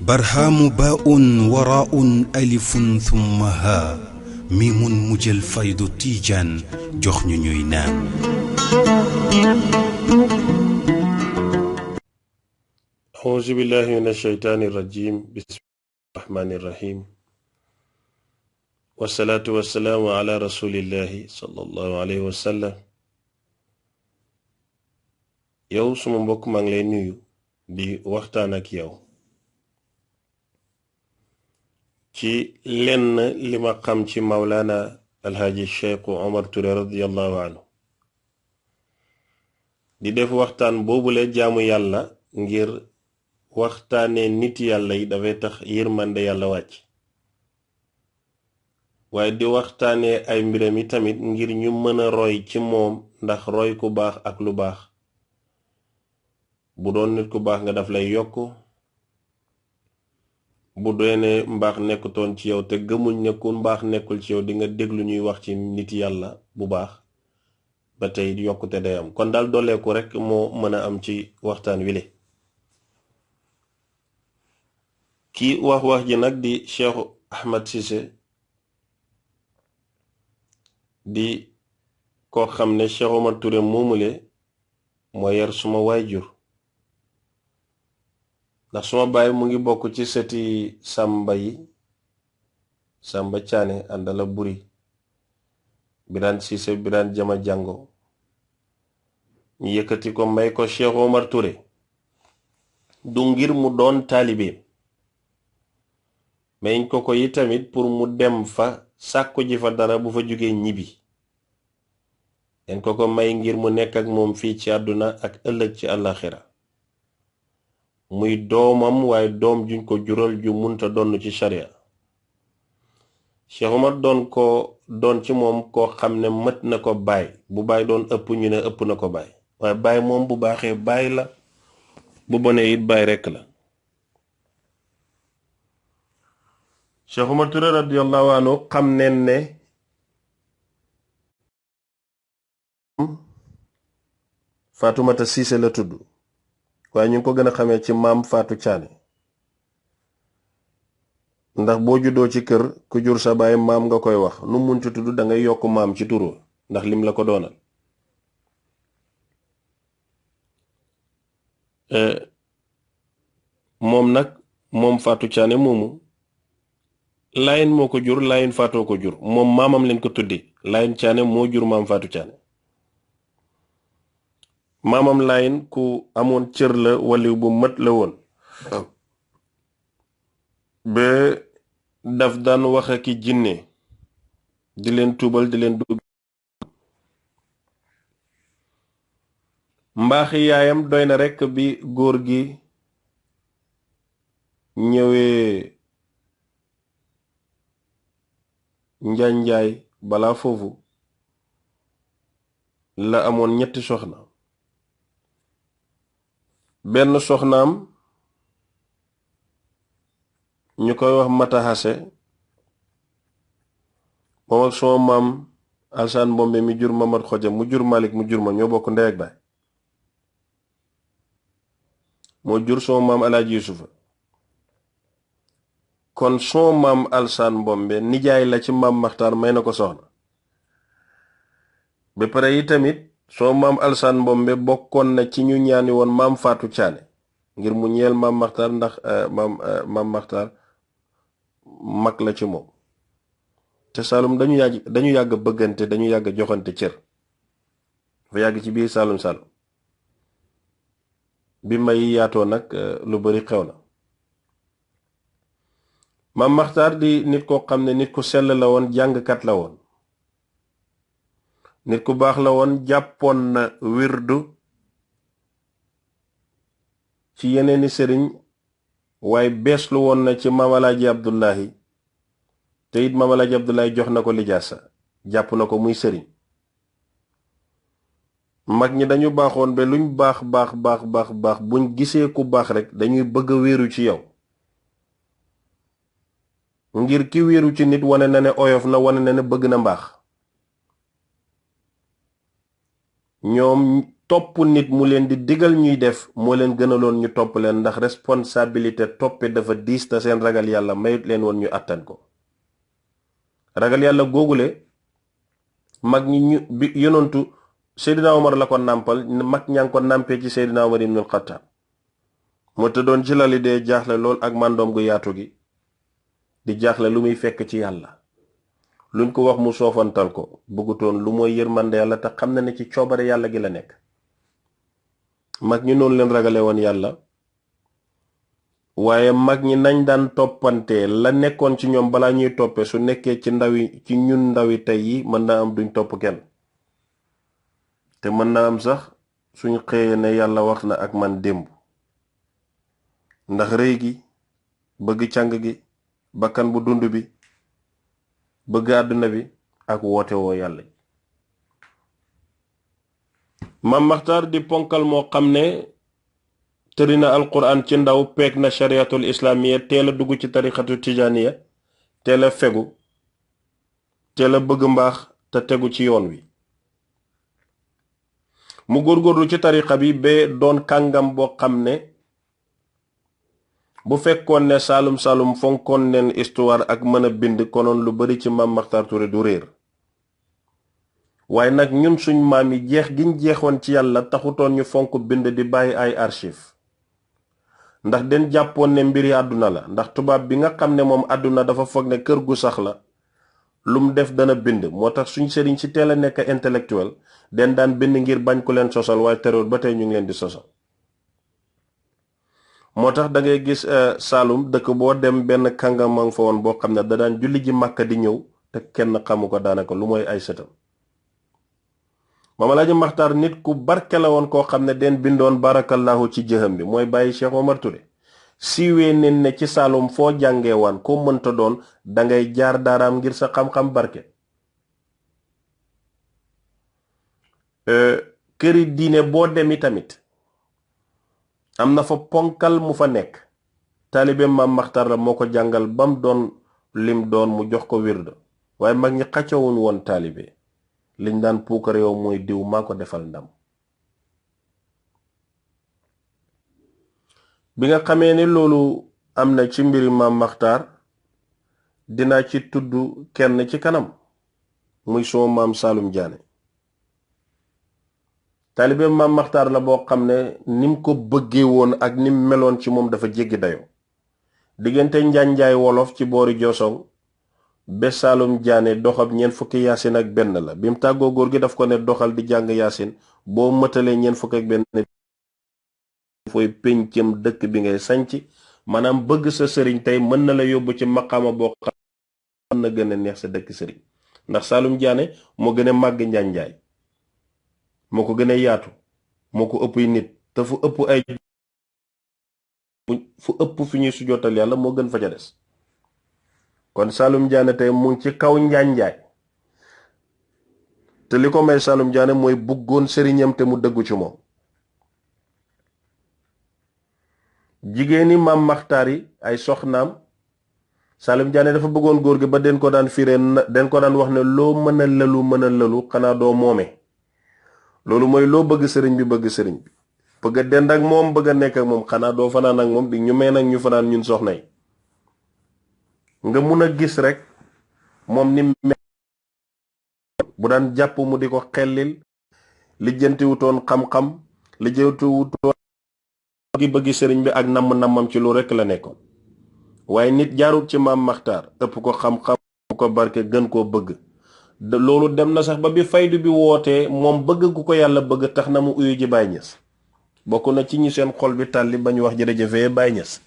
برهام باء وراء ألف ثم ها ميم مجل فيض تيجان جخن نينان. أعوذ بالله من الشيطان الرجيم. بسم الله الرحمن الرحيم، والصلاة والسلام على رسول الله صلى الله عليه وسلم. yow suma mbokk maa ngi lay nuyu di waxtaan ak yow ci lenn li ma xam ci Mawlana Alhaji Cheikh Omar Touré radiyallahu anhu. di def waxtaan boobule jaamu yàlla ngir waxtaane nit yàlla yi dafay tax yërmande yàlla wàcc, waaye di waxtaane ay mbiram yi tamit ngir ñu mën a roy ci moom, ndax roy ku baax ak lu baax bu doon nit ku baax nga daf lay yokk, bu doone mbaax nekkutoon ci yow te gëmuñ ne ku mbaax nekkul ci yow di nga déglu ñuy wax ci nit yàlla bu baax ba tey yokkute day am. kon daal dooleeku rek moo mën a am ci waxtaan wile. ki wax ji nag di Cheikh Ahmed Cissé, di koo xam ne Cheikh Omar Touré moomule moo yar suma waajur, ndax suma baay mu ngi bokk ci seti Samba yi, Samba Caane àndala buri Biraan Cissé Biraan Jama Jàngo, ñu yëkkati ko may ko Cheikh Omar Touré du ngir mu doon taalibeem, mayñ ko yi tamit pour mu dem fa sàkku ji fa dara bu fa jógee ñibbi. den ko may ngir mu nekk ak moom fii ci àdduna ak ëllëg ci àllaxira, muy doomam waaye doom juñ ko jural ju munta donn ci sharia. Cheikh Omar doon ci moom koo xam ne mët na ko baay, bu baay doon ëpp ñu ne ëpp na ko baay, waaye baay moom bu baaxee baay la, bu bonee it baay rekk la. Cheikh Omar Touré radiyallahu anhu xam neen ne Fatoumata Cissé la tudd, waaye ñu ngi ko gën a xamee ci maam Fatou Caane, ndax boo juddoo ci kër ku jur sa baay maam nga koy wax, nu munti tudd da ngay yokk maam ci turu ndax lim la ko doonal. moom nag moom Fatou Caane moomu Layen moo ko jur, Layen Fatou ko jur, moom maamam leen ko tuddi. Layen Caane moo jur maam Fatou Caane. maamam Layen ku amoon cër la, waliw bu mat la woon, ba daf daan wax ak jinne di leen tuubal di leen dugg. mbaaxi yaayam doy na rekk bi góor gi ñëwee njaanjaay balaa foofu la amoon ñetti soxna. benn soxnaam ñu koy wax Matahase, moom ak sama maam Alsaan Mbombe mi jur Mamad Xoja mu jur Malik mu jur ma ñoo bokk ndey ak baay, moo jur sama maam Alaaji Yusufa. kon sama maam Alsaan Mbombe nijaay la ci maam Maxtaar, may na ko soxna. ba pare yi tamit sama maam Alsaan Mbombe bokkoon na ci ñu ñaani woon maam Fatou Caane ngir mu ñeel maam Maxtaar, ndax maam Maxtaar mag la ci moom. te Saalum dañu yàgg bëggante, dañu yàgg joxante cër, dafa yàgg ci biir Saalum. bi may yaatoo nag lu bari xew na. maam Maxtaar di nit koo xam ne nit ku sell la woon, jàngkat la woon, nit ku baax la woon, jàppoon na wirdu ci yeneeni sëriñ, waaye beeslu woon na ci maam Alaaji Abdullahi, te it maam Alaaji Abdullahi jox na ko lijaasa, jàpp na ko muy sëriñ. mag ñi dañu baaxoon ba luñ baax buñ gisee ku baax rek dañuy bëgg a wéeru ci yow, ngir ki wéeru ci nit wane na ne oyof na, wane na ne bëgg na mbaax. ñoom topp nit mu leen di digal ñuy def moo leen gënaloon ñu topp leen, ndax responsabilité toppe dafa diis te seen ragal yàlla mayut leen woon ñu àttan ko. ragal yàlla googule mag ñi ñu bi yonontu Seydina Omar la ko nàmpal, mag ñaa ngi ko nàmpee ci Seydina Omar ibnul Xattaab moo te doon ci lali dee jaaxle lool ak màndoom gu yaatu gi di jaaxle lu muy fekk ci yàlla. luñ ko wax mu soofantal ko, bëggutoon lu mooy yërmande yàlla te xam na ne ci coobare yàlla gi la nekk. mag ñi noonu leen ragale woon yàlla, waaye mag ñi nañ daan toppante la nekkoon ci ñoom balaa ñuy toppe su nekkee ci ñun ndawi tey yi mën naa am duñ topp kenn, te mën naa am sax suñ xëyee ne yàlla wax na ak man démb, ndax rëy gi, bëgg càng gi, bakkan bu dund bi, bëgg àdduna bi ak woote woo yàlla. Maam Maxtaar di ponkal moo xam ne tëri na alquran ci ndaw, peeg na shariatul islaamiya, teel a dugg ci tarixatu tijaaniya, teel a fegu, teel a bëgg mbaax te tegu ci yoon wi. mu góorgóorlu ci tarixa bi ba doon kàngam boo xam ne bu fekkoon ne Saalum Saalum fonkoon neen histoire ak mën a bind, konoon lu bari ci Maam Maxtaar Touré du réer. waaye nag ñun suñ maam yi jeex giñ jeexoon ci yàlla taxutoon ñu fonk bind di bàyyi ay archive, ndax den jàppoon ne mbiri àdduna la, ndax tubaab bi nga xam ne moom àdduna dafa foog ne kër gu sax la, lum def dana bind. moo tax suñ sëriñ si teel a nekk intellectuel den daan bind ngir bañ ku leen sosal, waaye terewul ba tey ñu ngi leen di sosal. moo tax da ngay gis Saalum dëkk boo dem benn kàngamang fa woon boo xam ne da daan julli ji Màkka di ñëw te kenn xamu ko daanaka lu mooy ay sëtam. Maam Alaaji Maxtaar nit ku barke la woon koo xam ne den bindoon barakallahu ci jëxam bi, mooy bàyyi Cheikh Omar Touré. siiwee nen ne ci Saalum foo jàngee waan koo mënta doon dangay jaar daaraam ngir sa xam-xam barke. këri diine boo demi tamit am na fa ponkal mu fa nekk, taalibe Maam Maxtaar la moo ko jàngal bam doon lim doon mu jox ko wirda, waaye mag ñi xaccawuñ woon taalibe, liñ daan puukare yow mooy diw maa ko defal ndam. bi nga xamee ne loolu am na ci mbiri Maam Maxtaar, dinaa ci tudd kenn ci kanam, muy soo maam Saalum Jaane. taalibe Maam Maxtaar la boo xam ne nim ko bëggee woon ak nim meloon ci moom dafa jéggi dayoo. diggante njaanjaay wolof ci boori Josong be Saalum Jaane doxab 40 yaasin ak benn la. bi mu tàggoo góor gi daf ko ne doxal di jàng yaasin, boo mëtalee 40 ak benn fooy péncam dëkk bi ngay sanc. maanaam bëgg sa sëriñ tey mën na la yóbbu ci maqaama boo xam na gën a neex sa dëkk sëriñ, ndax Saalum Jaane moo gën a màgg njaanjaay, moo ko gën a yaatu, moo ko ëpp nit, te fu ëpp fi ñuy sujootal yàlla moo gën fa ca des. kon Saalum Jaane tey mu ngi ci kaw njaanjaay, te li ko may Saalum Jaane mooy bëggoon sëriñam te mu dëggu ci moom. jigéeni Maam Maxtaar yi ay soxnaam, Saalum Jaane dafa bëggoon góor gi ba den ko daan firee, den ko daan wax ne loo mën a lëlu xanaa doo moome. loolu mooy loo bëgg sëriñ bi bëgg a dend ak moom, bëgg a nekk ak moom, xanaa doo fanaan ak moom di ñu may nag ñu fanaan ñun soxna yi. nga mun a gis rek moom ni bu daan jàpp mu di ko xellil, lijjantiwutoon xam-xam, lijjantiwutoon bëggi sëriñ bi ak namm-nammam ci lu rekk la nekkoon. waaye nit jaarut ci Maam Maxtaar ëpp ko xam-xam, ëpp ko barke, gën koo bëgg. loolu dem na sax ba bi faydu bi wootee moom bëgg gu ko yàlla bëgg tax na mu uyu ji Baay Ñas. bokk na ci ñi seen xol bi tàlli ba ñu wax jërëjëfee Baay Ñas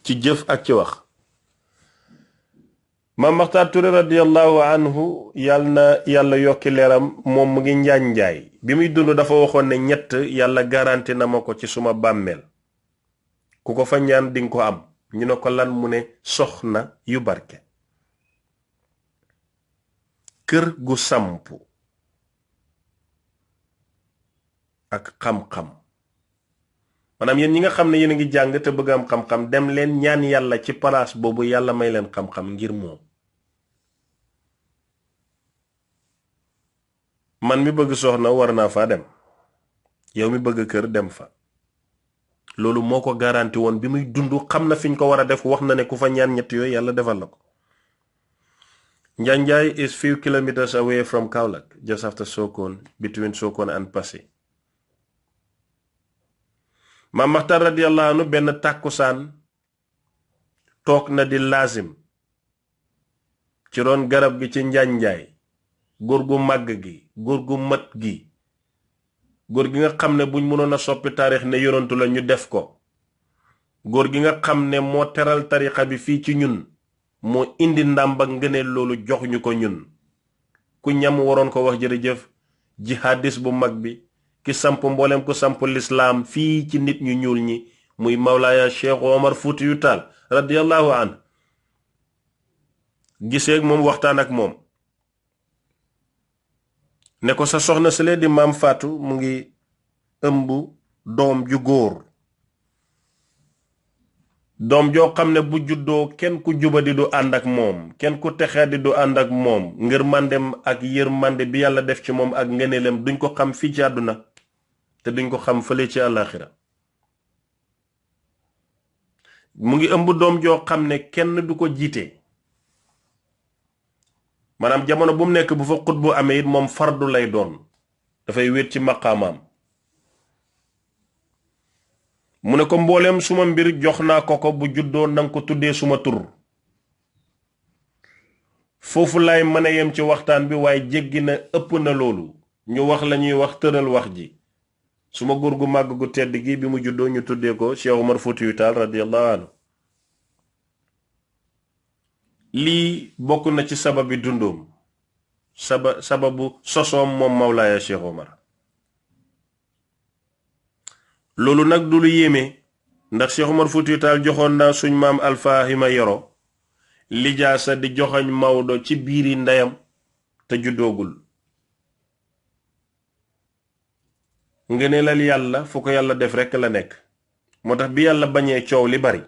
ci jëf ak ci wax. Maam Maxtaar Touré radiyallahu anhu yàlla na yàlla yokki leeram, moom mu ngi njaanjaay. bi muy dund dafa waxoon ne 3 yàlla garanti na ma ko ci suma bàmmeel, ku ko fa ñaan dinga ko am. ñu ne ko lan? mu ne soxna yu barke, kër gu sampu ak xam-xam. maanaam yéen ñi nga xam ne yéen a ngi jàng te bëgg am xam-xam, dem leen ñaan yàlla ci palaas boobu yàlla may leen xam-xam ngir moom. man mi bëgg soxna war naa faa dem, yow mi bëgg kër dem fa. loolu moo ko garanti woon bi muy dund, xam na fi ñu ko war a def, wax na ne ku fa ñaan ñett yooyu yàlla defal la ko. Njanjay is few kilometers away from Kaolack, just after Sokone, between Sokone and Passy. Maam Maxtar radiyallahu anhu benn tàkkusaan toog na di lazim ci roon garab gi ci Njanjay, góor gu màgg gi, góor gu mat gi, góor gi nga xam ne buñ mënoon a soppi taarix ne yonantu la ñu def ko, góor gi nga xam ne moo teral tarixa bi fii ci ñun, moo indi ndàmb ak ngëneel loolu jox ñu ko ñun. ku ñam waroon ko wax jërëjëf jihadis bu mag bi, ki samp mboolem ku samp lislaam fii ci nit ñu ñuul ñi, muy Mawlaaya Cheikh Omar Fuutiyu Taal radiyallahu an. gisee moom waxtaan ak moom ne ko sa soxna sële di maam Faatu mu ngi ëmb doom ju góor, doom joo xam ne bu juddoo kenn ku jubadi du ànd ak moom, kenn ku texeedi du ànd ak moom, ngir mandem ak yërmande bi yàlla def ci moom ak ngeneelem duñ ko xam fii ci àdduna te duñ ko xam fële ci àllaaxira. mu ngi ëmb doom joo xam ne kenn du ko jiite, maanaam jamono bu mu nekk bu fa xut bu amee it moom fardu lay doon, dafay wéet ci maqaamaam. mu ne ko mbooleem suma mbir jox naa ko bu juddoo nanga ko tuddee suma tur. foofu lay mën a yem ci waxtaan bi, waaye jéggi na ëpp na loolu. ñu wax la ñuy wax tëral wax ji. suma góor gu màgg gu tedd gi bi mu juddoo ñu tuddee ko Cheikh Omar Foutiyou Tall radiyallahu anhu. lii bokk na ci sababi dundoom, sababu sosoom moom Mawlaaya Cheikh Omar. loolu nag du lu yéeme, ndax Cheikh Omar Foutiyou Tall joxoon naa suñ maam Alfahima Yoro lijaasa di joxoñ Maodo ci biiri ndeyam te juddoogul. ngëneelal yàlla fu ko yàlla def rekk la nekk. moo tax bi yàlla bañee coow li bari,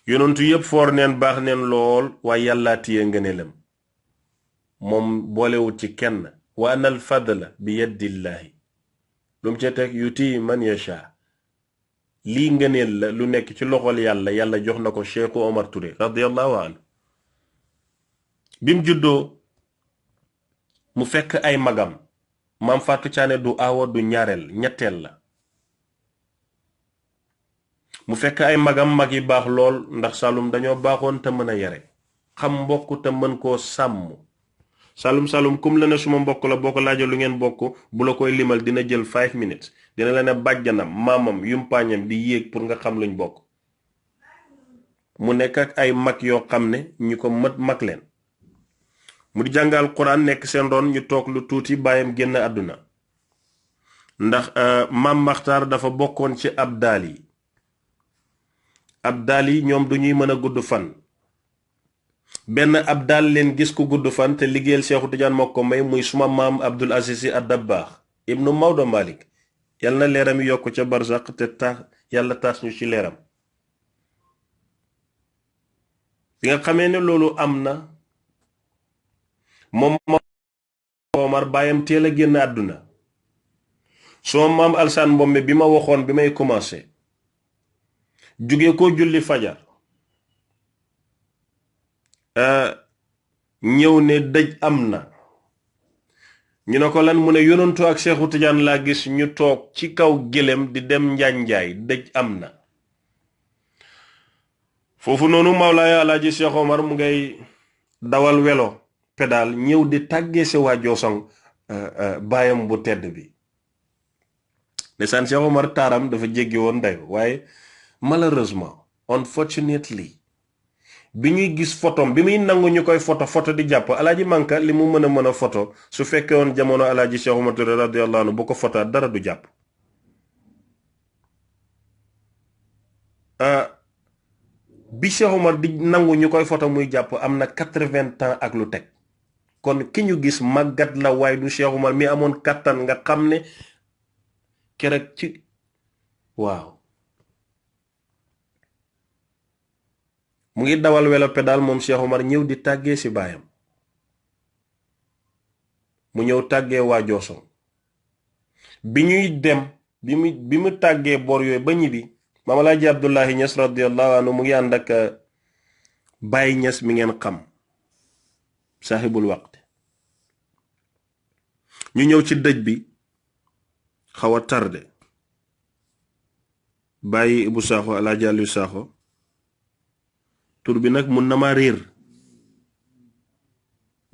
yonentu yépp foor neen baax neen lool, waaye yàllaa téye ngëneelam, moom boolewut ci kenn. wa anna al fadla bi yaddillahi, lu mu ca teg yuti man yasha. lii ngëneel la lu nekk ci loxol yàlla, yàlla jox na ko Cheikh Omar Touré radiyallahu anhu. bim juddoo mu fekk ay magam, maam Fatou Thiané du aawa du ñaareel, ñetteel la. mu fekk ay magam, mag yi baax lool, ndax Saalum dañoo baaxoon te mën a yare, xam mbokk te mën koo sàmm. Saalum kum la ne suma mbokk la, boo ko laajee lu ngeen bokk, bu la koy limal dina jël 5 minutes, dina la ne bàjjanam, maamam, yumpaañam di yéeg pour nga xam luñ bokk. mu nekk ak ay mag yoo xam ne ñu ko mag leen, mu di jàngal Quran, nekk seen ron, ñu toog lu tuuti baayam génn àdduna. ndax maam Maxtaar dafa bokkoon ci abdaal yi ñoom du ñuy mën a gudd fan. benn abdaal leen gis ku gudd fan te liggéeyal Seexu Tijaan moo ko may, muy suma maam Abdul Aziz Sy ad-Dabbaax ibnu Maodo Malick, yal na leeram yokk ca barzaq te yàlla taas ñu ci leeram. bi nga xamee ne loolu am na, moom Omar baayam teel a génn àdduna. suma maam Alsaan Mbombe bi ma waxoon bi may commencé, jóge ko julli fajar, ñëw ne dëj am na. ñu ne ko lan, mu ne yonantu ak Seexu Tijaan laa gis ñu toog ci kaw gélém di dem Njaanjaay, dëj am na. foofu noonu Mawlaaya Alaaji Cheikh Omar mu ngay dawal welo pédal ñëw di tàggee si waa Joosong baayam bu tedd bi. ndeysaan Cheikh Omar taaram dafa jéggi woon dayo, waaye malheureusement, unfortunately, bi ñuy gis photom bi muy nangu ñu koy photo di jàpp, Alaaji Manka li mu mën a photo, su fekkee woon jamono Alaaji Cheikh Omar Touré radiyallahu anhu bu ko photo dara du jàpp. bi Cheikh Omar di nangu ñu koy photo muy jàpp am na 80 ans ak lu teg. kon ki ñu gis màggat la, waaye du Cheikh Omar mi amoon kattan nga xam ne keroog ci waaw. mu ngi dawal welo pédal moom Cheikh Omar ñëw di tàggee si baayam. mu ñëw tàggee waa Jooson bi ñuy dem bi mu tàggee bor yooyu ba ñibbi Maam Alaaji Abdullahi Ñas radiyallahu anhu mu ngi ànd ak Baay Ñas mi ngeen xam saaxibul waqt ñu ñëw ci dëj bi xaw a tarde bàyyi Ibu Saaxo Alaaji Aliou Saaxo tur bi nag mun na ma réer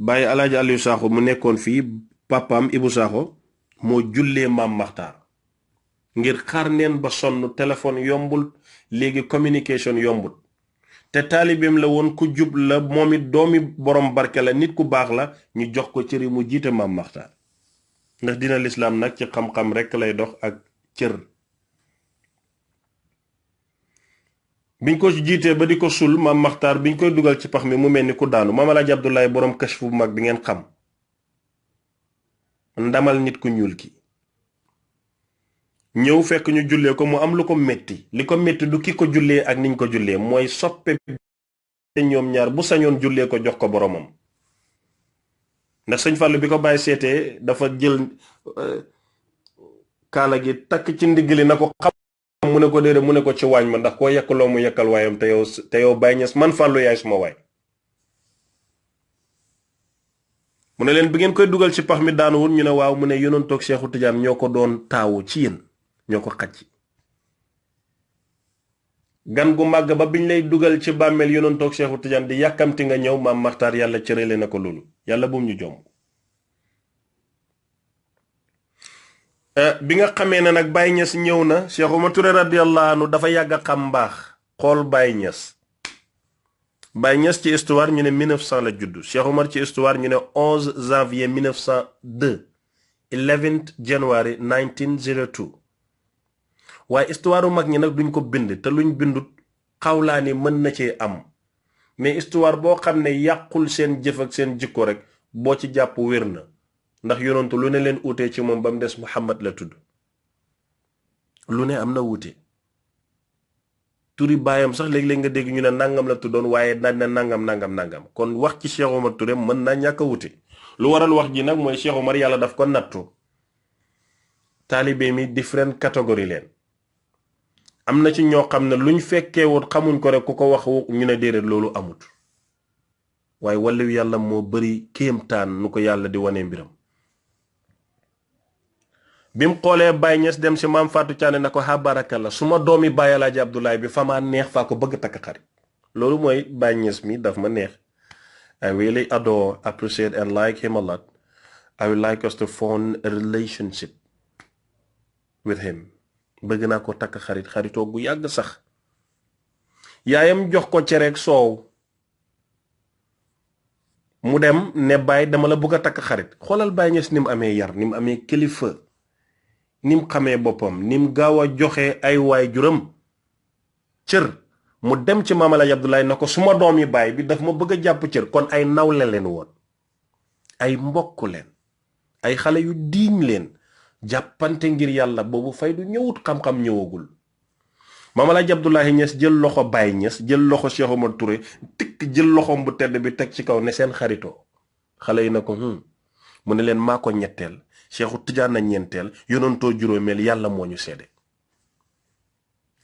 bàyyi Alaaji Aliou Saaxo mu nekkoon fii papaam Ibu Saaxo moo jullee Maam Maxtaar ngir xaar neen ba sonn téléphone yombul léegi communication yombul te taalibeem la woon ku jub la moom it doomi borom barke la nit ku baax la ñu jox ko cëri mu jiite Maam Maxtaar ndax dina lislaam nag ci xam-xam rekk lay dox ak cër biñ ko jiitee ba di ko sul Maam Maxtaar biñ koy dugal ci pax mi mu mel ni ku daanu Maam Alaaji Abdoulaye borom kashfu bu mag bi ngeen xam ndamal nit ku ñuul ki ñëw fekk ñu jullee ko mu am lu ko metti li ko metti du ki ko jullee ak niñ ko jullee mooy soppe te ñoom ñaar bu sañoon jullee ko jox ko boromam ndax sëñ Fàllu bi ko bàyyi seetee dafa jël kaala gi takk ci ndigg li na ko xam mu ne ko déedéet mu ne ko ci waañ ma ndax koo yekkaloo mu yekkal waayam te yow Baay Ñas man Fàllu yaay suma waay mu ne leen bi ngeen koy dugal ci pax mi daanuwul ñu ne waaw mu ne yonentoog Seexu Tijaan ñoo ko doon taawu ci yéen ñoo ko xacc gan gu màgg ba biñ lay dugal ci bàmmeel yonentoog Seexu Tijaan di yàkkamti nga ñëw Maam Maxtaar yàlla cërale na ko loolu yàlla bum ñu jomb bi nga xamee ne nag Baay Ñas ñëw na Cheikh Oumar Touré radiyallahu anhu dafa yàgg a xam mbaax xool Baay Ñas Baay Ñas ci histoire ñu ne 1900 la juddu Cheikh Oumar ci histoire ñu ne 11 janvier 1902 11 January 1902 waaye histoire u mag ñi nag duñ ko bind te luñ bindut xawlaa ni mën na cee am mais histoire boo xam ne yàqul seen jëf ak seen jikko rek boo ci jàpp wér na ndax yonantu lu ne leen uutee ci moom ba mu des Muhammad la tudd lu ne am na wuute turi baayam sax léeg-léeg nga dégg ñu ne nangam la tuddoon waaye daan na nangam kon wax ci Cheikh Oumar Touré mën naa ñàkk a wuute lu waral wax ji nag mooy Cheikh Oumar yàlla daf ko nattu taalibe mi different catégorie leen am na ci ñoo xam ne luñ fekkee wut xamuñ ko rek ku ko wax ñu ne déedéet loolu amut waaye wàllu yàlla moo bari kéemtaan nu ko yàlla di wane mbiram bi mu xoolee Baay Ñas dem si Maam Fatou Thiané na ko baraka la su ma doomi Baay Alaaji Abdoulaye bi fa maa neex faa ko bëgg takk xarit loolu mooy Baay Ñas mi daf ma neex I really adore appreciate and like him a lot I would like us to form a relationship with him bëgg naa ko takk xaritoo gu yàgg sax yaayam jox ko cereeg soow mu dem ne Baay dama la bëgg a takk xarit xoolal Baay Ñas ni mu amee yar ni mu amee kilifa ni mu xamee boppam ni mu gaaw a joxe ay waay juram cër mu dem ci Maam Alaaji Abdoulaye na ko suma doom yi baay bi daf ma bëgg a jàpp cër kon ay nawle leen woon ay mbokk leen ay xale yu diiñ leen jàppante ngir yàlla boobu fay du ñëwut xam-xam ñëwagul Maam Alaaji Abdoulaye Ñas jël loxo Baay Ñas jël loxo Cheikh Oumar Touré tikk jël loxoom bu tedd bi teg ci kaw ne seen xaritoo xale yi na ko mu ne leen maa ko ñetteel Seexu Tijaan na ñeenteel yonantoo juróomeel yàlla moo ñu seede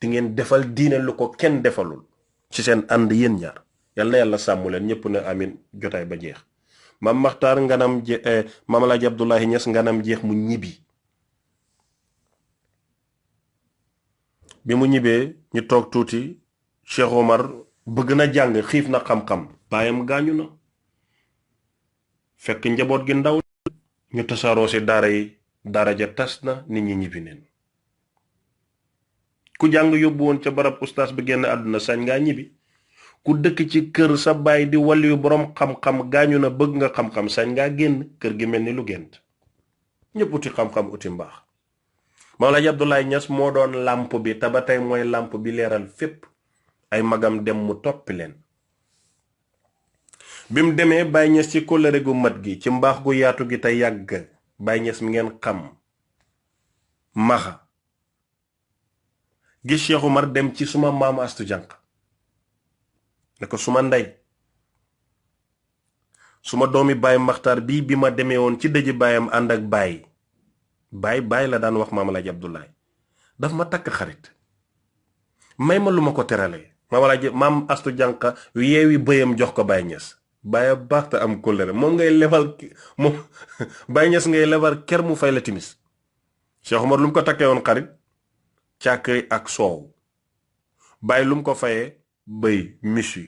di ngeen defal diine lu ko kenn defalul ci seen ànd yéen ñaar yal na yàlla sàmmu leen ñëpp ne amin jotaay ba jeex Maam Maxtaar nganam Maam Alaaji Abdoulaye Ñas nganam jeex mu ñibbi bi mu ñibbee ñu toog tuuti Cheikh Oumar bëgg na jàng xiif na xam-xam baayam gaañu na fekk njaboot gi ndaw ñu tasaaroo si daara yi daara ja tas na nit ñi ñibbi neen ku jàng yóbbu woon ca barab ustaas bi génn àdduna sañ ngaa ñibbi ku dëkk ci kër sa baay di waliyu boroom xam-xam gaañu na bëgg nga xam-xam sañ ngaa génn kër gi mel ni lu gént ñëpp uti xam-xam uti mbaax Maam Alaaji Abdoulaye Ñas moo doon làmp bi te ba tey mooy làmp bi leeral fépp ay magam dem mu toppi leen bi mu demee Baay Ñas ci kóllëre gu mat gi ci mbaax gu yaatu gi te yàgg Baay Ñas mi ngeen xam maxa gis Cheikh Oumar dem ci suma maamu Astu Jànq ne ko suma ndey suma doomi baay Maxtaar bii bi ma demee woon ci dëji baayam ànd ak baay la daan wax maam Alaaji Abdoulaye daf ma takk xarit may ma lu ma ko teralee maam Astu Jànqa yeewi bëyam jox ko Baay Ñas Baay baax te am kóllëre moom ngay lebal moom Baay Ñas ngay lebal ker mu fay la timis Cheikh Omar lu mu ko takkee woon xarit càkkri ak soow Baay lu mu ko fayee bëy misu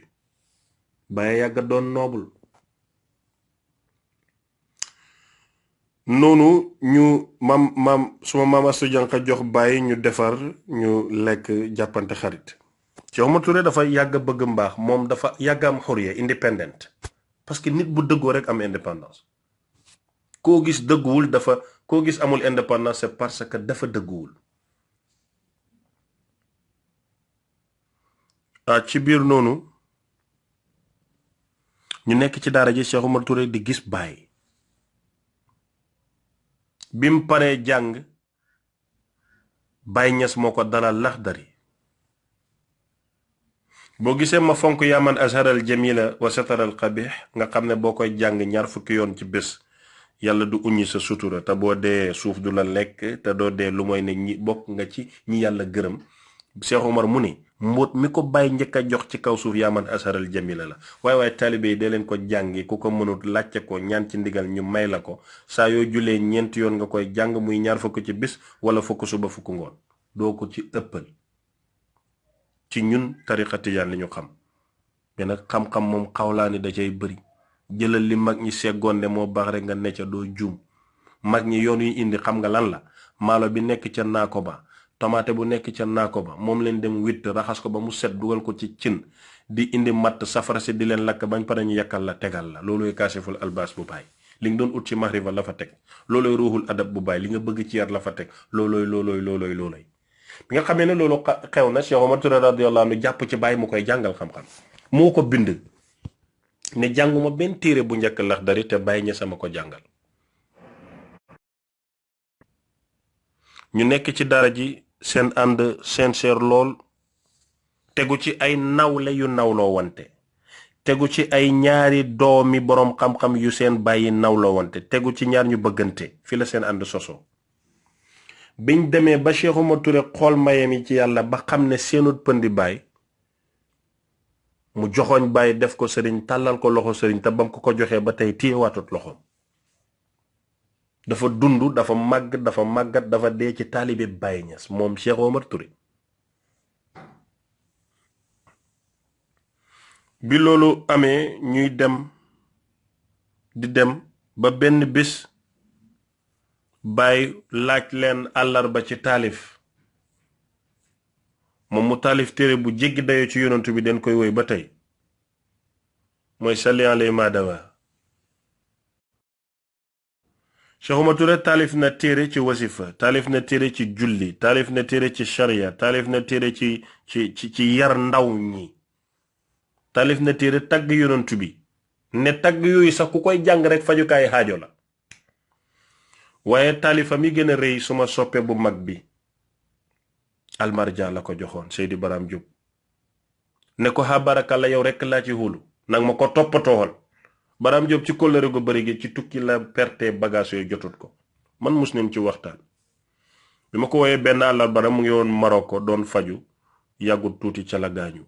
Baay yàgga doon noobul noonu ñu suma maam Astu Jànqa jox Baay ñu defar ñu lekk jàppante xarit Cheikh Omar Touré dafa yàgg bëgg mbaax moom dafa yàgg am xuriya indépendant parce que nit bu dëggoo rek am indépendance koo gis dëgguwul koo gis amul indépendance c'est parce que dafa dëgguwul ci biir noonu ñu nekk ci daara ji Cheikh Omar Touré di gis Baay bi mu paree jàng Baay Ñas moo ko dalal Laxdari boo gisee ma fonk yaaman azharal jamila wa sataral qabih nga xam ne boo koy jàng 20 yoon ci bés yàlla du uññi sa sutura te boo dee suuf du la lekk te doo dee lu mooy ne ñi bokk nga ci ñi yàlla gërëm Cheikh Omar mu ne mbóot mi ko Baay njëkk a jox ci kaw suuf yaaman azharal jamila la waaye taalibe yi dee leen ko jàngi ku ko mënut làcce ko ñaan ci ndigal ñu may la ko saa yoo julee 4 yoon nga koy jàng muy 20 ci bés wala 10 suba 10 ngoon doo ko ci ëppal ci ñun tariqa tijaan li ñu xam mais nag xam-xam moom xawlaani da cay bëri jëlal li mag ñi seggoon ne moo baax rek nga ne ca doo juum mag ñi yoon yu indi xam nga lan la maalo bi nekk ca naako ba tomate bu nekk ca naako ba moom leen dem witt raxas ko ba mu set dugal ko ci cin di indi matt safara si di leen lakk bañ pare ñu yakkal la tegal la looloy kaasiful albaas bu Baay li nga doon ut ci maxrifa la fa teg looloy ruuxul adab bu Baay li nga bëgg ci yar la fa teg looloy bi nga xamee ne loolu xew na Cheikh Omar Touré radiyallahu anhu jàpp ci Baay mu koy jàngal xam-xam moo ko bind ne jànguma benn téere bu njëkk Laxdari te Baay Ñas sama ko jàngal ñu nekk ci dara ji seen ànd sincère lool tegu ci ay nawle yu nawloo wante tegu ci ay ñaari doomi boroom xam-xam yu seen bàyyi nawloo wante tegu ci ñaar ñu bëggante fi la seen ànd sosoo biñ demee ba Cheikh Omar Touré xool mayam yi ci yàlla ba xam ne seenut pëndi Baay mu joxoñ Baay def ko sëriñ tàllal ko loxo sëriñ te bam ko joxee ba tey téyewaatut loxoom dafa dund dafa màggat dafa dee ci taalibe Baay Ñas moom Cheikh Omar Touré bi loolu amee ñuy dem di dem ba benn bés Baay laaj leen àllarba ci taalif moom mu taalif téere bu jéggi dayoo ci yonantu bi den koy woy ba tey mooy salli alayhi ma dawa Cheikh Omar Touré taalif na téere ci wasifa taalif na téere ci julli taalif na téere ci sharia taalif na téere ci yar ndaw ñi taalif na téere tagg yonantu bi ne tagg yooyu sax ku koy jàng rek fajukaay xaajo la waaye taalifa mi gën a rëy suma soppe bu mag bi almarja la ko joxoon Seydi Baram Jóob ne ko ha baraka la yow rekk laa ci xulu nag ma ko toppatoowal Baram Jóob ci kóllëre gu bari gi ci tukki la perte bagage yooyu jotut ko man mus nañ ci waxtaan bi ma ko woowee benn àllarba mu ngi woon Maroko doon faju yàggut tuuti ca la gaañu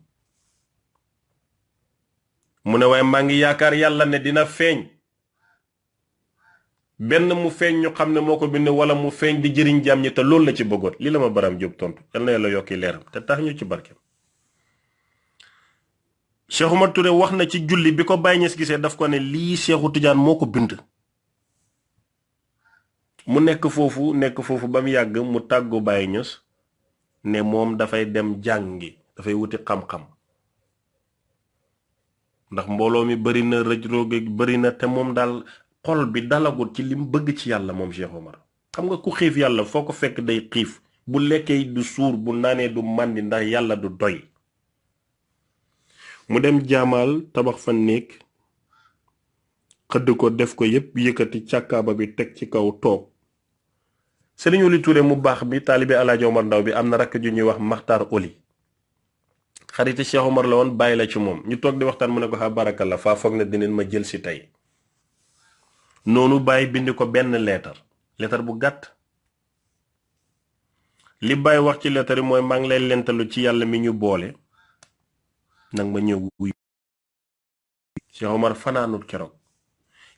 mu ne waaye maa ngi yaakaar yàlla ne dina feeñ benn mu feeñ ñu xam ne moo ko bind wala mu feeñ di jëriñ jaam ñi te loolu la ci bëggoon li la ma Baram Jóob tontu yal na yàlla yokki leeram te tax ñu ci barkeem Cheikh Omar Touré wax na ci julli bi ko Baay Ñas gisee daf ko ne lii Seexu Tijaan moo ko bind mu nekk foofu ba mu yàgg mu tàggu Baay Ñas ne moom dafay dem jàngi dafay wuti xam-xam ndax mbooloo mi bari na rëj rooge bari na te moom daal xol bi dalagul ci lim bëgg ci yàlla moom Cheikh Omar xam nga ku xiif yàlla foo ko fekk day xiif bu lekkee du suur bu naanee du màndi ndax yàlla du doy mu dem jaamaal tabax fa néeg xëdd ko def ko yépp yëkkati càkkaaba bi teg ci kaw toog Sëriñ Oli Touré mu baax bi taalibe Alaaji Omar Ndaw bi am na rakk ju ñuy wax Maxtaar Oli xariti Cheikh Omar la woon bàyyi la ci moom ñu toog di waxtaan mu ne ko xa baraka la faa foog ne dinañ ma jël si tey noonu Baye bind ko benn leetar bu gàtt. li Baye wax ci leetar yi mooy maa ngi lay lentalu ci yàlla mi ñu boole nag ma ñëw wuy. Cheikh Omar fanaanut keroog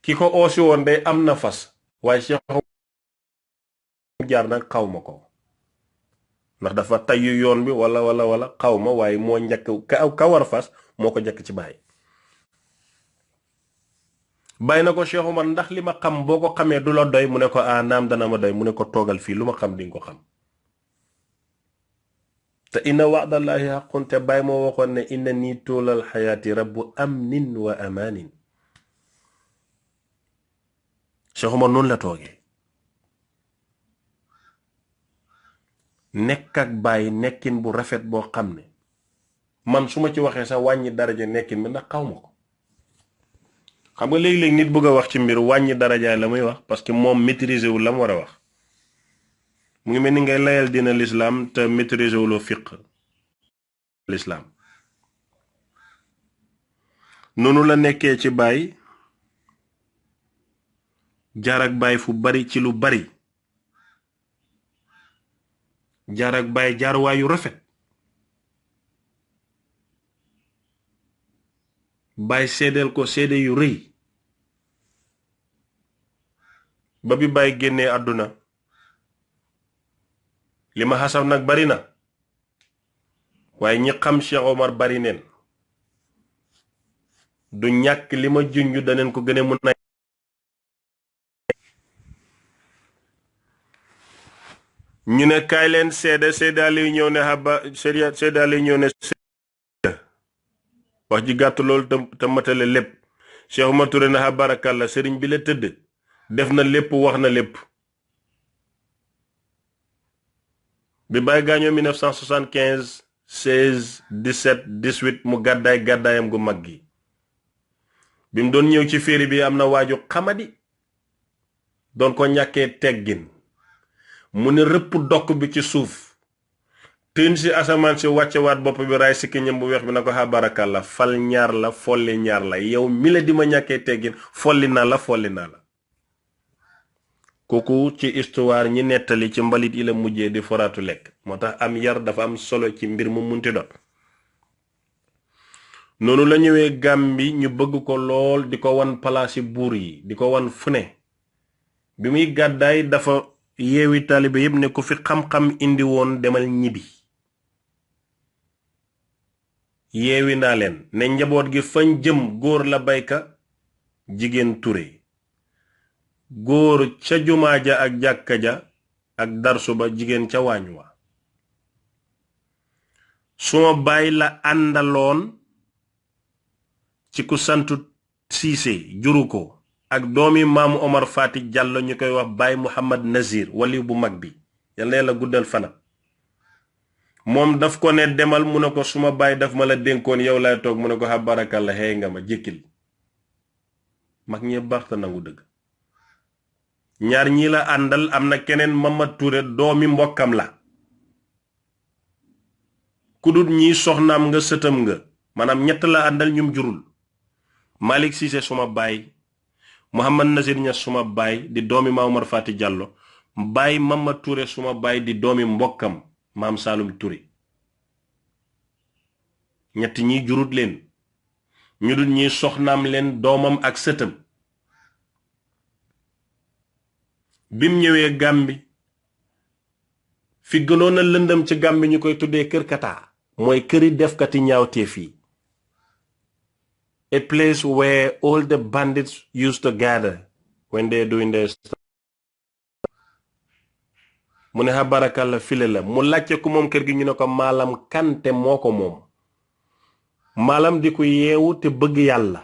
ki ko oosi woon day am na fas waaye Cheikh Omar jaar nag xaw ma ko ndax dafa tayyu yoon bi wala xaw ma waaye moo njëkk ka war fas moo ko njëkk ci Baye. Baye na ko Cheikh Omar ndax li ma xam boo ko xamee du la doy mu ne ko naam dana ma doy mu ne ko toogal fii lu ma xam di nga ko xam. te inna wa'dallahi haqqun te Baye moo waxoon ne inna nii tuulal xayaati rabbu amnin wa amaanin. Cheikh Omar noonu la toogee nekk ak Baye nekkin bu rafet boo xam ne man su ma ci waxee sax wàññi daraja nekkin bi ndax xaw ma ko. xam nga léegi-léegi nit bëgg a wax ci mbir wàññi darajaay la muy wax parce que moom maîtriser wul la mu war a wax. mu ngi mel ni ngay layal dina l'islam te maîtriser wuloo fiq l'islam. noonu la nekkee ci Baye jaar ak Baye fu bari ci lu bari jaar ak Baye jaaruwaayu rafet. Baye seedeel ko seede yu rëy ba bi Baye génnee àdduna. li ma xasab nag bari na waaye ñi xam Cheikh Omar bari neen du ñàkk li ma junj daneen ko gën a mun a. ñu ne kaay leen seedaal yi ñëw ne seedaal yi ñëw ne wax ji gàtt loolu te matale lépp. Cheikh Omar Touré na xabarakàlla sëriñ bi la tëdd def na lépp wax na lépp. bi Baye gaañoo 1975 16 17 18 mu gàddaayam gu mag gi. bi mu doon ñëw ci féeri bi am na waaju xamadi doon ko ñàkkee teggin mu ne rëpp dokk bi ci suuf teen si asamaan si wàccewaat bopp bi raay si kiñam bu weex bi na ko xabarakàlla fal ñaar la folli ñaar la yow mi la di ma ñàkkee teggin folli naa la. kooku ci histoire ñi nettali ci mbalit yi la mujjee di foraatu lekk moo tax am yar dafa am solo ci mbir mu munti doon. noonu la ñëwee Gàmbi ñu bëgg ko lool di ko wan palaasi buur yi di ko wan fu ne. bi muy gàddaay dafa yeewi taalibe yépp ne ku fi xam-xam indi woon demal ñibbi. yeewi naa leen ne njaboot gi fañ jëm góor la bayka jigéen ture. góor ca jumaa ja ak jàkka ja ak darsu ba jigéen ca waañ wa. suma baay la àndaloon ci ku santu Siise juru ko ak doomi maamu Omar Fati Diallo ñu koy wax Baay Muhammad Nazir wali bu mag bi yàlla yàlla guddal fanam. moom daf ko ne demal mu ne ko suma baay daf ma la dénkoon yow lay toog mu ne ko xabarakalla xëy nga ma jékkil. mag ñee baaxta nangu dëgg. ñaar ñii la àndal am na keneen Mamad Touré doomi mbokkam la. ku dut ñii soxnaam nga sëtam nga maanaam ñett la àndal ñum jurul. Malick Cissé suma baay Mouhamad Nazir Niass suma baay di doomi maam Omar Fati Diallo baay Mamad Touré suma baay di doomi mbokkam maam Saloum Touré. ñett ñi jurut leen ñu dut ñi soxnaam leen doomam ak sëtam. bim ñëwee Gàmbi fi gënoon a lëndëm ci Gàmbi ñu koy tuddee kër Kata mooy këri defkati ñaawteef yi. A place where all the bandits used to gather when they're doing their stuff. mu ne xabarakalla file la mu laajte ku moom kër gi ñu ne ko maalam kante moo ko moom. maalam di ko yeewu te bëgg yàlla.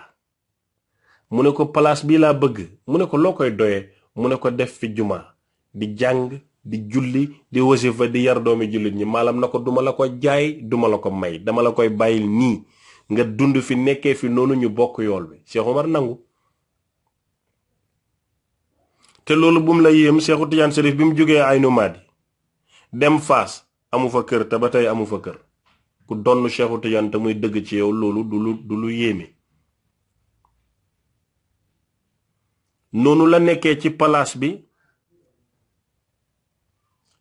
mu ne ko place bii laa bëgg mu ne ko loo koy doyee mu ne ko def fi juma di jàng di julli di wasifa di yar doomi jullit ñi maalam na ko duma la ko jaay duma la ko may dama la koy bàyyil nii nga dund fi nekkee fi noonu ñu bokk yool bi. Cheikh Omar nangu. te loolu bu mu la yéem Cheikhu Tidiane Chérif bi mu jógee Aynu Maadi dem Faas amu fa kër te ba tey amu fa kër. ku donn Cheikhu Tidiane te muy dëgg ci yow loolu du lu yéeme. noonu la nekkee ci palaas bi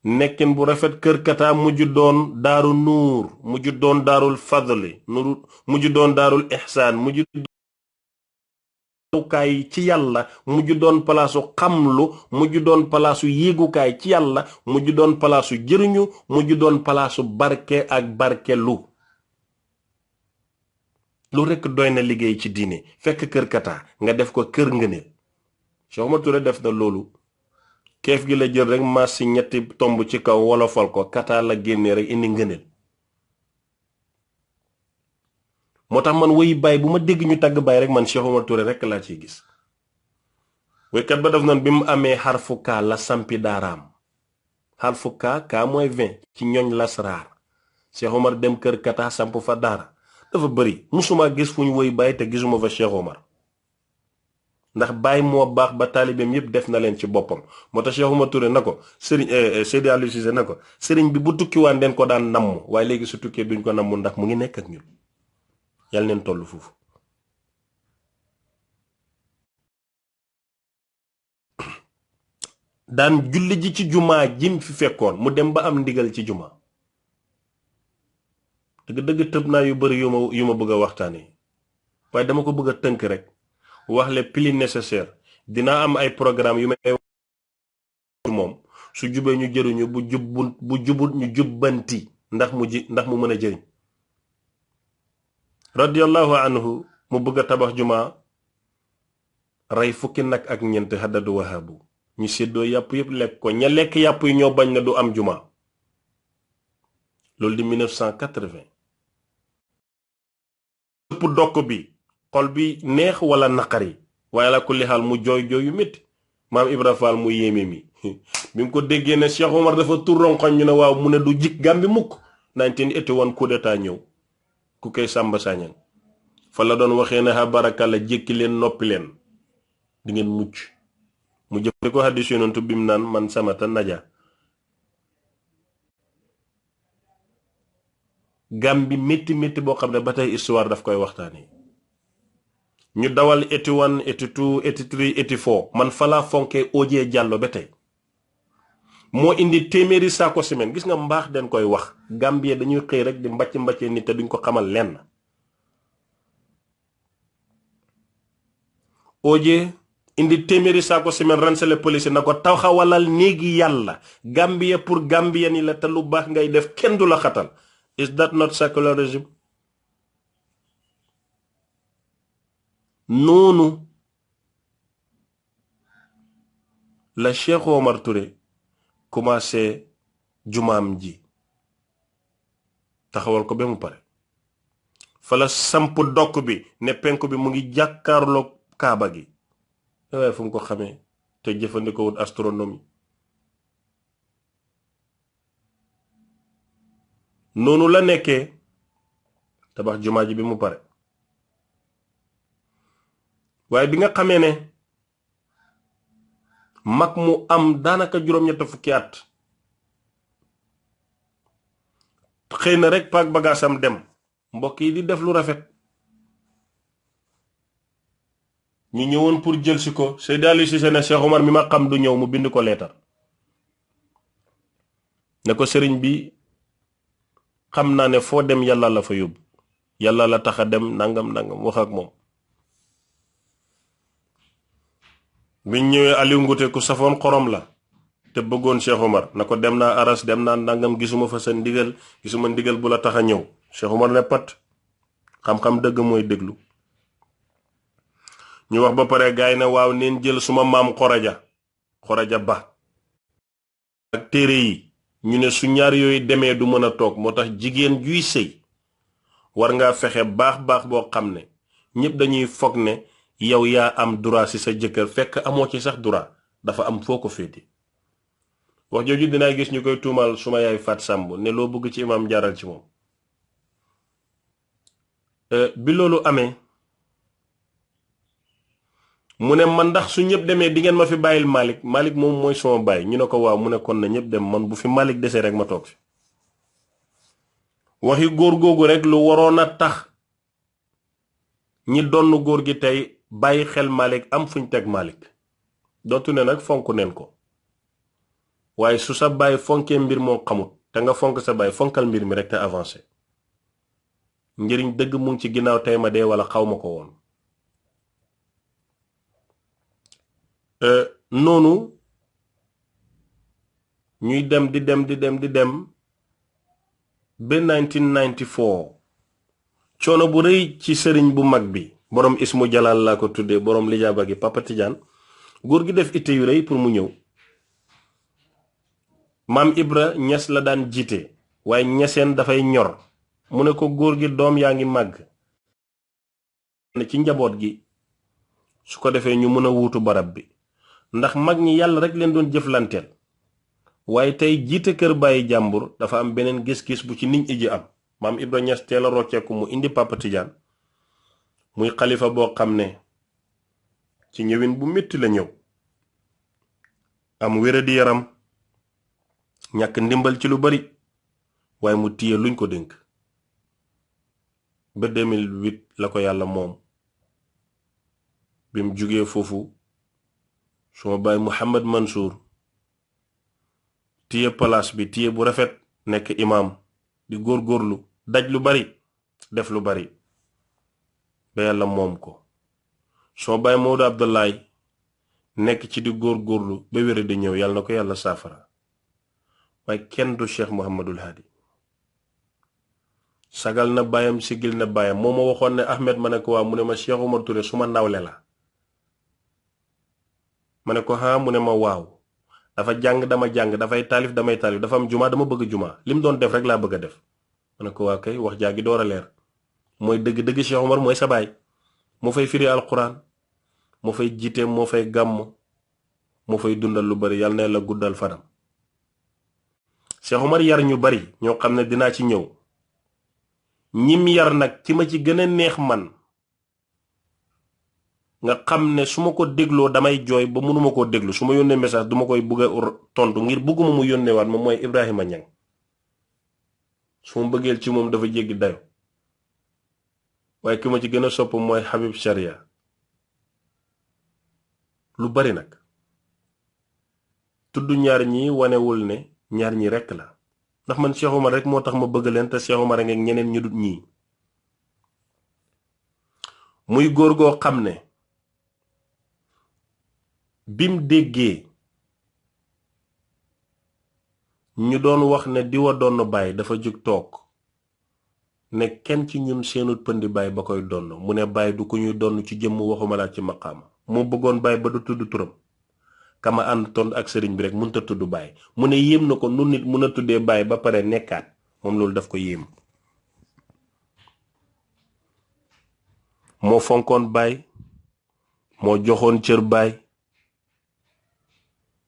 nekkin bu rafet. Kër Kata mujj doon daaru nuur, mujj doon daarul fadli, mujj doon daarul ihsaan, mujj kaay ci yàlla, mujj doon palaasu xamlu, mujj doon palaasu yéegukaay ci yàlla, mujj doon palaasu jëriñu, mujj doon palaasu barke ak barkelu. lu rekk doy na liggéey ci diine. fekk Kër Kata nga def ko kër ngëneel. Cheikh Omar Touré def na loolu. keef gi la jël rek maas si ñetti tomb ci kaw wolofal ko Kata la génnee rek indi ngëneel. moo tax man woy baay bu ma dégg ñu tagg baay rek man Cheikh Omar Touré rek laa ciy gis. woykat ba def noonu bi mu amee xarfu kaa la sampi daaraam. xarfu kaa mooy 20 ci ñooñ lasraar. Cheikh Omar dem Kër Kata samp fa daara. dafa bëri musuma gis fu ñu woy baay te gisuma fa Cheikh Omar. ndax baay moo baax ba taalibeem yépp def na leen ci boppam. moo tax Cheikh Omar Touré na ko sëriñ Seydi Aliou Cissé na ko sëriñ bi bu tukki waan den ko daan namm waaye léegi su tukkee duñ ko namm ndax mu ngi nekk ak ñun. yàlla neen tollu foofu. daan julli ji ci jumaa jim fi fekkoon mu dem ba am ndigal ci jumaa. dëgg-dëgg tëb naa yu bari yu ma bëgg a waxtaanee waaye dama ko bëgg a tënk rek wax le plus nécessaire. dinaa am ay programme yu may moom su jubee ñu jëriñu bu jubut ñu jubbanti ndax mu mën a jëriñ. radiyallahu anhu mu bëgg a tabax jumaa rey fukki nag ak ñeent haddadu wahabu ñu séddoo yàpp yëpp lekk ko ña lekk yàpp yi ñoo bañ na du am jumaa. loolu di 1980. ëpp dokk bi xol bi neex wala naqari waaye la kulli xaal mu jooy yu métti. maam Ibra Fall mu yéeme mi bi mu ko déggee ne Cheikh Omar dafa tur ronkoñ ñu ne waaw mu ne du jik Gàmbi mukk. 1981 coup d'état ñëw ku koy Samba Sagnang fa la doon waxee ne ha barakalla jékki leen noppi leen di ngeen mucc. mu jëfandikoo ko hadiis Yonent bi mu naan man samata naja. Gàmbi métti métti boo xam ne ba tey histoire daf koy waxtaanee. ñu dawal 81 82 83 84 man fa laa fonkee Ojee Jàllo ba tey moo indi téeméeri saako semaine. gis nga mbaax den koy wax Gambie dañuy xëy rek di mbàccee nit te duñ ko xamal lenn. Ojee indi téeméeri saako semaine ransale police na ko taxawalal néegi yàlla Gambie pour Gambien yi la te lu baax ngay def kenn du la xatal. Is that not secularism? noonu la Cheikh Omar Touré commencé jumaam ji taxawal ko ba mu pare. fa la samp dokk bi ne penku bi mu ngi jàkkaarloo kaaba gi. waaye fu mu ko xamee te jëfandikoo wut astronomie. noonu la nekkee tabax jumaa ji bi mu pare. waaye bi nga xamee ne mag mu am daanaka juróom-ñett fukki at xëy na rek paak bagaasam dem mbokk yi di def lu rafet. ñu ñëwoon pour jël si ko Seydi Aliou Cissé ne Cheikh Omar mi ma xam du ñëw mu bind ko leetar ne ko sëriñ bi xam naa ne foo dem yàlla la fa yóbbu yàlla la tax a dem nangam wax ak moom. biñ ñëwee Aliou Ngouté ku safoon xorom la te bëggoon Cheikh Omar na ko dem naa aras dem naa nangam gisuma fa sa ndigal gisuma ndigal bu la tax a ñëw. Cheikh Omar ne pat xam-xam dëgg mooy déglu. ñu wax ba pare gaay na waaw neen jël suma maam xoraja ba ak téere yi ñu ne su ñaar yooyu demee du mën a toog. moo tax jigéen juy sëy war ngaa fexe baax boo xam ne ñëpp dañuy foog ne yow yaa am droit ci sa jëkkër fekk amoo ci sax droit dafa am foo ko féete. wax jooju dinaa gis ñu koy tuumaal suma yaay Fat Samb ne loo bëgg ci imam jaaral ci moom. bi loolu amee mu ne man ndax su ñëpp demee di ngeen ma fi bàyyil Malick moom mooy sama baay ñu ne ko waaw mu ne kon na ñëpp dem man bu fi Malick desee rek ma toog fi. waxi góor googu rek lu waroon a tax ñi donn góor gi tey bàyyi xel Malick am fuñ teg Malick dootu ne nag fonk neen ko waaye su sa baay fonkee mbir moo xamut te nga fonk sa baay fonkal mbir mi rek te avancé njëriñ dëgg mu ngi ci ginnaaw tey ma dee wala xaw ma ko woon. noonu ñuy dem di dem ba 1994 coono bu rëy ci sëriñ bu mag bi boroom ismu jalal laa ko tuddee boroom lijaaba gi Papa Tidiane góor gi def itte yu rëy pour mu ñëw. maam Ibra ñes la daan jiite waaye ñeseen dafay ñor mu ne ko góor gi doom yaa ngi màgg ci njaboot gi su ko defee ñu mën a wuutu barab bi ndax mag ñi yàlla rek leen doon jëflanteel waaye tey jiite kër bàyyi jàmbur dafa am beneen gis-gis bu ci nit ñi am. maam Ibra ñes teel a rocceeku mu indi Papa Tidiane muy xalifa boo xam ne ci ñëwin bu metti la ñëw am wéradi yaram ñàkk ndimbal ci lu bari waaye mu téye luñ ko dénk ba 2008 la ko yàlla moom bi mu jugee foofu suma baay Mouhamad Mansour téye palaas bi téye bu rafet nekk imaam di góorgóorlu daj lu bari def lu bari ba yàlla moom ko suma baay Maodo Abdoulaye nekk ci di góorgóorlu ba wére di ñëw yàlla na ko yàlla saafara waaye kenn du Cheikh Mouhamadul Hadi sagal na baayam sigil na baayam moo ma waxoon ne Ahmed ma ne ko waa mu ne ma Cheikh Omar Touré su ma nawle la ma ne ko haa mu ne ma waaw dafa jàng dama jàng dafay taalif damay taalif dafa am juma dama bëgg juma lim doon def rek laa bëgg a def ma ne ko waa kay wax jaa gi door a leer mooy dëgg-dëgg Cheikh Omar mooy sa baay moo fay firi alquran moo fay jiite moo fay gàmm moo fay dundal lu bari yàlla na la guddal fanam. Cheikh Omar yar ñu bari ñoo xam ne dinaa ci ñëw ñim yar nag ci ma ci gën a neex man nga xam ne su ma ko dégloo damay jooy ba mënuma koo déglu su ma yónnee message duma koy bëgg a tontu ngir bëgguma mu yónnee waat ma mooy Ibrahima Niang su ma bëggeel ci moom dafa jéggi dayo waaye ki ma ci gën a sopp mooy Habib Sharia lu bari nag tudd ñaar ñi wanewul ne ñaar ñi rekk la ndax man Cheikh Omar rek moo tax ma bëgg leen te Cheikh Omar a ngeeg ñeneen ñu dut ñii muy góor goo xam ne bim déggee ñu doon wax ne diwa doon bàyyi dafa jug toog ne kenn ci ñun seenut pëndi bàyyi ba koy donn mu ne bàyyi du ko ñuy donn ci jëmm waxuma laa ci maqaama moo bëggoon bàyyi ba du tudd turam kama ànd ton ak sëriñ bi rek mënta tudd bàyyi mu ne yéem na ko nu nit mun a tuddee bàyyi ba pare nekkaat moom loolu daf ko yéem moo fonkoon bàyyi moo joxoon cër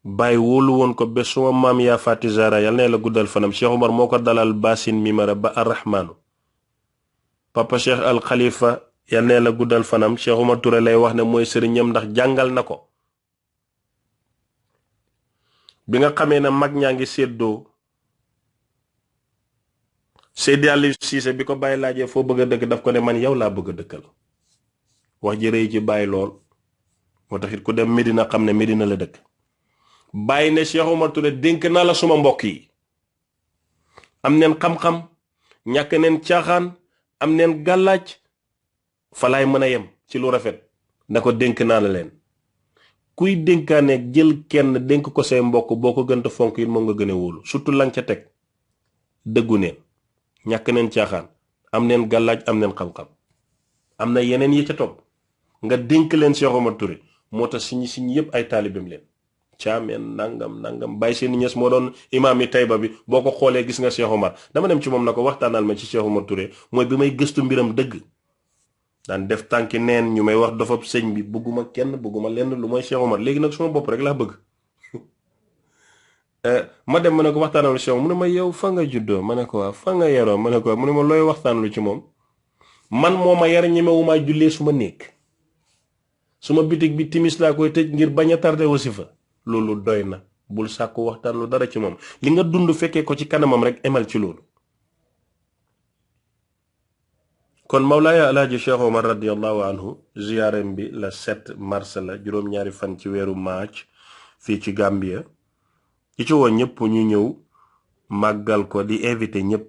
bàyyi wóolu woon ko ba suma maam yaa fàtti zara yal na la guddal fanam Cheikh Omar moo ko dalal basin mimara ba arrahmaanu papa Cheikh al Khalifa yal na la guddal fanam Cheikh Omar Touré lay wax ne mooy sëriñam ndax jàngal na ko bi nga xamee ne mag ñaa ngi séddoo Seydi Aliou Cissé bi ko bàyyi laajee foo bëgg a dëkk daf ko ne man yow laa bëgg a dëkkal wax ji rëy ci bàyyi lool moo tax it ku dem Medina xam ne Medina la dëkk bàyyi ne Cheikh Omar Touré dénk naa la suma mbokk yi am neen xam-xam ñàkk neen caaxaan am neen gàllaaj falaay mën a yem ci lu rafet na ko dénk naa la leen kuy dénkaane jël kenn dénk ko say mbokk boo ko gënta fonk it moom nga gën a wóolu surtout lang ca teg dëggu neen ñàkk neen caaxaan am neen gàllaaj am neen xam-xam am na yeneen yi ca topp nga dénk leen Cheikh Omar Touré moo tax siñi yépp ay taalibam leen caameen nangam bàyyi seen ñes moo doon imaam yi Tayba bi boo ko xoolee gis nga Cheikh Omar dama dem ci moom na ko waxtaanal ma ci Cheikh Omar Touré mooy bi may gëstu mbiram dëgg daan def tànki neen ñu may wax dofab sëñ bi bëgguma kenn bëgguma lenn lu mooy Cheikh Omar léegi nag suma bopp rek laa bëgg ma dem ma ne ko waxtaanal lu Cheikh mu ne ma yow fa nga juddoo ma ne ko waa fa nga yaroo ma ne ko mu ne ma looy waxtaan lu ci moom man moo ma yar ñemewumaa jullee su ma néeg suma bitig bi timis laa koy tëj ngir bañ a tardé wasifa loolu doy na bul sàkku waxtaan lu dara ci moom li nga dund fekkee ko ci kanamam rek emal ci loolu kon Mawlaaya Alaaji Cheikh Omar radiyallahu anhu ziyaarem bi la 7 mars la juróom-ñaari fan ci weeru march fii ci Gambia ci woo ñëpp ñu ñëw màggal ko di invité ñëpp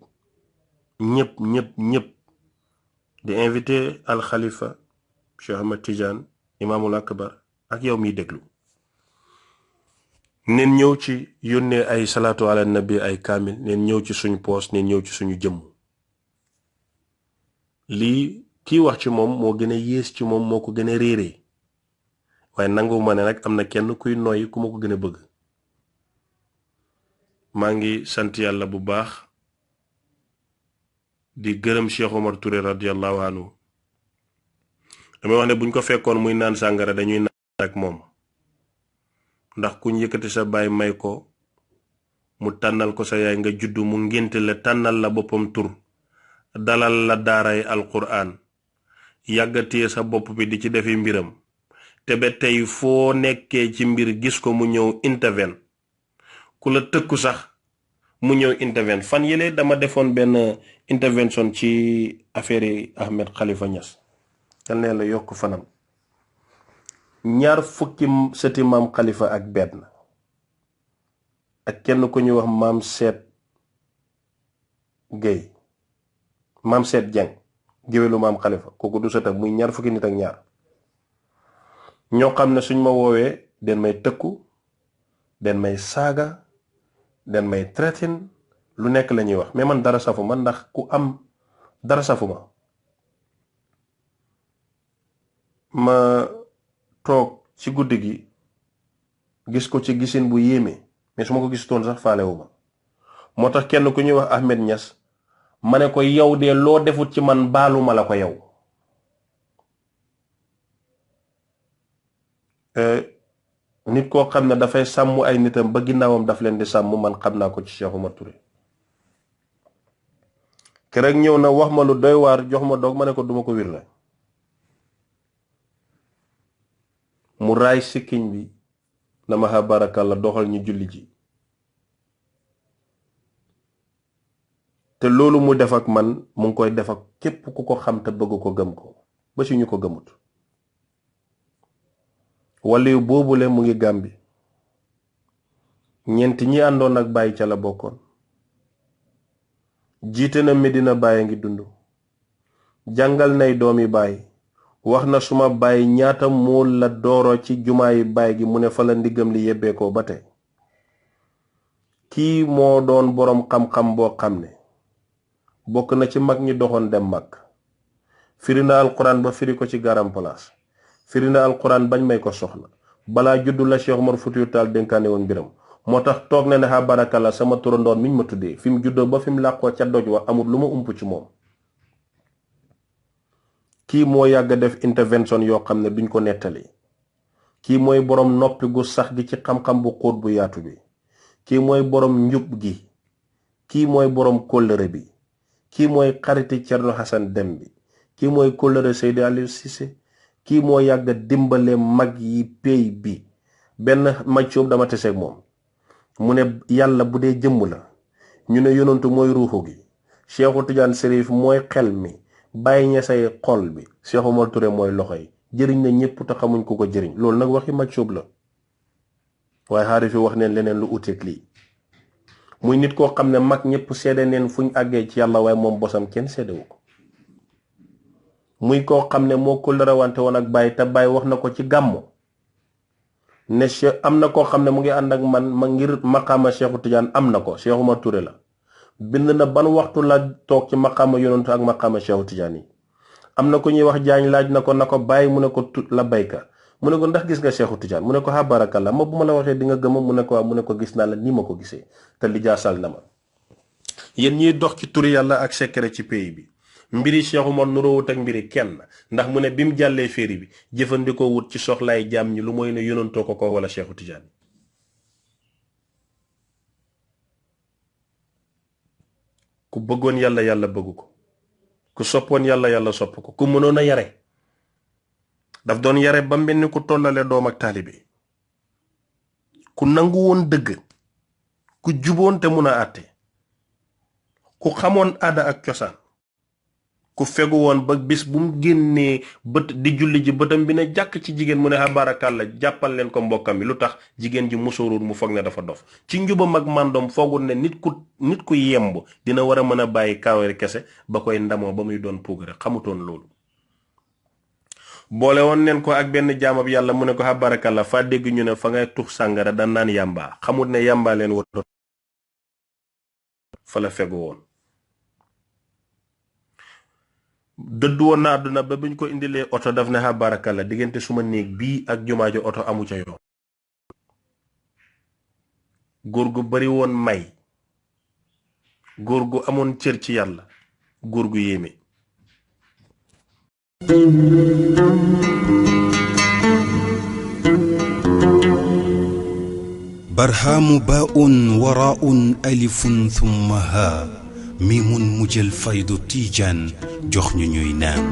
di invité al Khalifa Cheikh Ahmad Tidiane imaamul akbar ak yow miy déglu neen ñëw ci yónnee ay salaatu ala nabi ay kaamil neen ñëw ci suñu poos neen ñëw ci suñu jëmm lii kii wax ci moom moo gën a yées ci moom moo ko gën a réeree waaye nangu ma ne nag am na kenn kuy noyyi ku ma ko gën a bëgg maa ngi sant yàlla bu baax di gërëm Cheikh Omar Touré radiyallahu anhu damay wax ne buñ ko fekkoon muy naan sàngara dañuy naan ak moom ndax kuñ yëkkati sa baay may ko mu tànnal ko sa yaay nga juddu mu ngénte la tànnal la boppam tur dalal la daaray alquran yàggatee sa bopp bi di ci defi mbiram te ba tey foo nekkee ci mbir gis ko mu ñëw intervene ku la tëkku sax mu ñëw intervene fan yële dama defoon benn intervention ci affaire yi Ahmed Khalifa Niass yal na la yokk fanam 20 sëti maam Khalifa ak benn ak kenn ku ñuy wax maam Seet Gueye maam Seet Dieng géwélu maam Khalifa kooku du sëtam muy 20 nit ak ñaar ñoo xam ne suñ ma woowee den may tëkku den may saaga den may threaten lu nekk la ñuy wax mais man dara safu ma ndax ku am dara safu ma toog ci guddi gi gis ko ci gisin bu yéeme mais su ma ko gisutoon sax faalewu ma moo tax kenn ku ñuy wax Ahmed Niass ma ne ko yow de loo defut ci man baalu ma la ko yow nit koo xam ne dafay sàmm ay nitam ba ginnaawam daf leen di sàmm man xam naa ko ci Cheikh Omar Touré keroog ñëw na wax ma lu doy waar jox ma doog ma ne ko duma ko wir la mu raay sikkiñ bi na ma ha barakalla doxal ñu julli ji te loolu mu def ak man mu ngi koy def ak képp ku ko xam te bëgg ko gëm ko ba si ñu ko gëmut waliyu boobule mu ngi Gàmbi ñeenti ñi àndoon ak Baay ca la bokkoon jiite na Medina Baay a ngi dund jàngal nay doomi Baay wax na suma baay ñaata mool la dooro ci jumaayi baay gi mu ne fa la ndiggam li yebbeekoo ba tey kii moo doon boroom xam-xam boo xam ne bokk na ci mag ñi doxoon dem mag firi na alquran ba firi ko ci garam place firi na alquran bañ may ko soxna balaa juddu la Cheikh Omar Foutiyou Tall dénkaane woon mbiram moo tax toog na ne ha barakalla sama turandoon miñ ma tuddee fi mu juddoo ba fi mu làqoo ca doj wa amul lu ma ump ci moom kii moo yàgg def intervention yoo xam ne duñ ko nettali kii mooy boroom noppi gu sax gi ci xam-xam bu xóot bu yaatu bi kii mooy boroom njub gi kii mooy boroom kóllëre bi kii mooy xariti Cerno Hasan Dem bi kii mooy kóllëre Seydi Aliou Cissé kii moo yàgg dimbale mag yi pey bi benn maccoob dama teseeg moom mu ne yàlla bu dee jëmm la ñu ne yonantu mooy ruuxu gi Cheikhu Tidiane Serif mooy xel mi bàyyi ña say xol bi Cheikh Omar Touré mooy loxo yi jëriñ na ñëpp te xamuñ ku ko jëriñ loolu nag waxi maccoob la waaye xaari fi wax neen leneen lu uteeg lii muy nit koo xam ne mag ñëpp seede neen fuñ àggee ci yàlla waaye moom bosam kenn seedewu ko muy koo xam ne moo ko lërawante woon ak Baye te Baye wax na ko ci gàmmu ne am na koo xam ne mu ngi ànd ak man ma ngir maqaama Cheikhu Tidiane am na ko Cheikh Omar Touré la bind na ban waxtu la toog ci maqaama yonantu ak maqaama Cheikhu Tidiane yi am na ko ñuy wax jaañ laaj na ko bàyyi mu ne ko la bayka mu ne ko ndax gis nga Cheikhu Tidiane mu ne ko ha barakalla ma bu ma la waxee di nga gëma mu ne ko mu ne ko gis naa la ni ma ko gisee te li jaasal na ma yéen ñiy dox ci turi yàlla ak secret ci pays bi mbiri Cheikh Omar nuroowut ak mbiri kenn ndax mu ne bi mu jàllee féeri bi jëfandikoo wut ci soxlaay jaam ñi lu mooy ne yonantoo ko wala Cheikhu Tidiane ku bëggoon yàlla yàlla bëggu ko ku soppoon yàlla yàlla sopp ko ku mënoon a yare daf doon yare ba mel ni ku tollale doom ak taalibe ku nangu woon dëgg ku juboon te mun a àtte ku xamoon aada ak cosaan ku fegu woon ba bis bu mu génnee bët di julli ji bëtam bi ne jàkk ci jigéen mu ne barakalla jàppal leen ko mbokkam bi lu tax jigéen ji musóorul mu foog ne dafa dof ci njubam ak màndoom foogul ne nit ku yemb dina war a mën a bàyyi kaawari kese ba koy ndamoo ba muy doon puugare xamutoon loolu. boole woon neen ko ak benn jaamab yàlla mu ne ko barakalla faa dégg ñu ne fa ngay tux sàngara da naan yàmbaa xamut ne yàmbaa leen woto fa la fegu woon. dëdd woon na àdduna ba buñ ko indilee oto daf ne barakalla diggante suma néeg bii ak jumaa ji oto amu ca yoon. góor gu bari woon may, góor gu amoon cër ci yàlla, góor gu yéeme. barhaamu baa'un waraa'un alifun thumma haa miimun mujjal faydu tiijaan jox ñu ñuy naan.